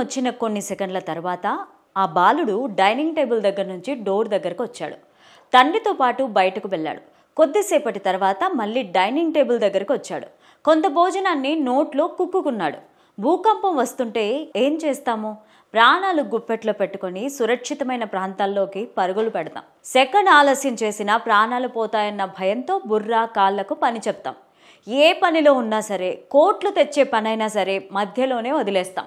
వచ్చిన కొన్ని సెకండ్ల తర్వాత ఆ బాలుడు డైనింగ్ టేబుల్ దగ్గర నుంచి డోర్ దగ్గరకు వచ్చాడు. తండ్రితో పాటు బయటకు వెళ్ళాడు. కొద్దిసేపటి తర్వాత మళ్ళీ డైనింగ్ టేబుల్ దగ్గరకు వచ్చాడు. కొంత భోజనాన్ని నోట్లో కుక్కుకున్నాడు. భూకంపం వస్తుంటే ఏం చేస్తాము? ప్రాణాలు గుప్పెట్లో పెట్టుకుని సురక్షితమైన ప్రాంతాల్లోకి పరుగులు పెడతాం. సెకండ్ ఆలస్యం చేసినా ప్రాణాలు పోతాయన్న భయంతో బుర్రా కాళ్లకు పని చెప్తాం. ఏ పనిలో ఉన్నా సరే, కోట్లు తెచ్చే పనైనా సరే మధ్యలోనే వదిలేస్తాం.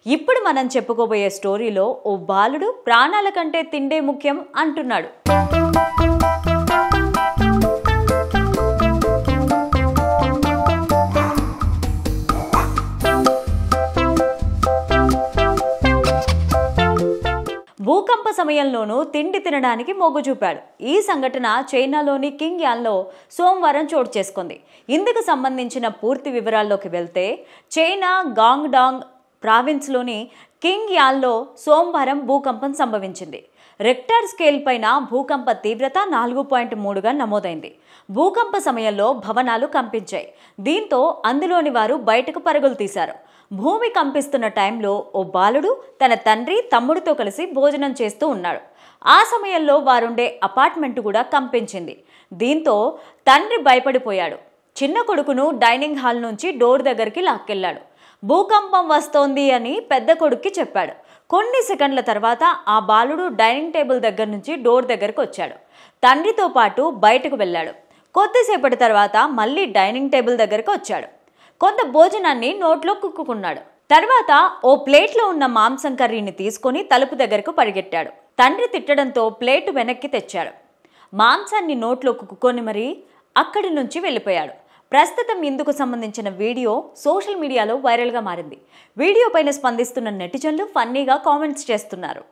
ఇప్పుడు మనం చెప్పుకోబోయే స్టోరీలో ఓ బాలుడు ప్రాణాల కంటే తిండే ముఖ్యం అంటున్నాడు. భూకంప సమయంలోనూ తిండి తినడానికి మొగ్గు చూపాడు. ఈ సంఘటన చైనాలోని కింగ్ యాన్లో సోమవారం చోటు చేసుకుంది. ఇందుకు సంబంధించిన పూర్తి వివరాల్లోకి వెళ్తే, చైనా గాంగ్డాంగ్ ప్రావిన్స్లోని కింగ్ యాన్లో సోమవారం భూకంపం సంభవించింది. రెక్టర్ స్కేల్ పైన భూకంప తీవ్రత 4.3గా నమోదైంది. భూకంప సమయంలో భవనాలు కంపించాయి. దీంతో అందులోని వారు బయటకు పరుగులు తీశారు. భూమి కంపిస్తున్న టైంలో ఓ బాలుడు తన తండ్రి, తమ్ముడితో కలిసి భోజనం చేస్తూ ఉన్నాడు. ఆ సమయంలో వారుండే అపార్ట్మెంట్ కూడా కంపించింది. దీంతో తండ్రి భయపడిపోయాడు. చిన్న కొడుకును డైనింగ్ హాల్ నుంచి డోర్ దగ్గరికి లాక్కెళ్లాడు. భూకంపం వస్తోంది అని పెద్ద కొడుక్కి చెప్పాడు. కొన్ని సెకండ్ల తర్వాత ఆ బాలుడు డైనింగ్ టేబుల్ దగ్గర నుంచి డోర్ దగ్గరకు వచ్చాడు. తండ్రితో పాటు బయటకు వెళ్ళాడు. కొద్దిసేపటి తర్వాత మళ్ళీ డైనింగ్ టేబుల్ దగ్గరకు వచ్చాడు. కొంత భోజనాన్ని నోట్లో కుక్కుకున్నాడు. తర్వాత ఓ ప్లేట్లో ఉన్న మాంసం కర్రీని తీసుకొని తలుపు దగ్గరకు పరిగెట్టాడు. తండ్రి తిట్టడంతో ప్లేటు వెనక్కి తెచ్చాడు. మాంసాన్ని నోట్లో కుక్కుకొని మరీ అక్కడి నుంచి వెళ్ళిపోయాడు. ప్రస్తుతం ఇందుకు సంబంధించిన వీడియో సోషల్ మీడియాలో వైరల్గా మారింది. వీడియో పైన స్పందిస్తున్న నెటిజన్లు ఫన్నీగా కామెంట్స్ చేస్తున్నారు.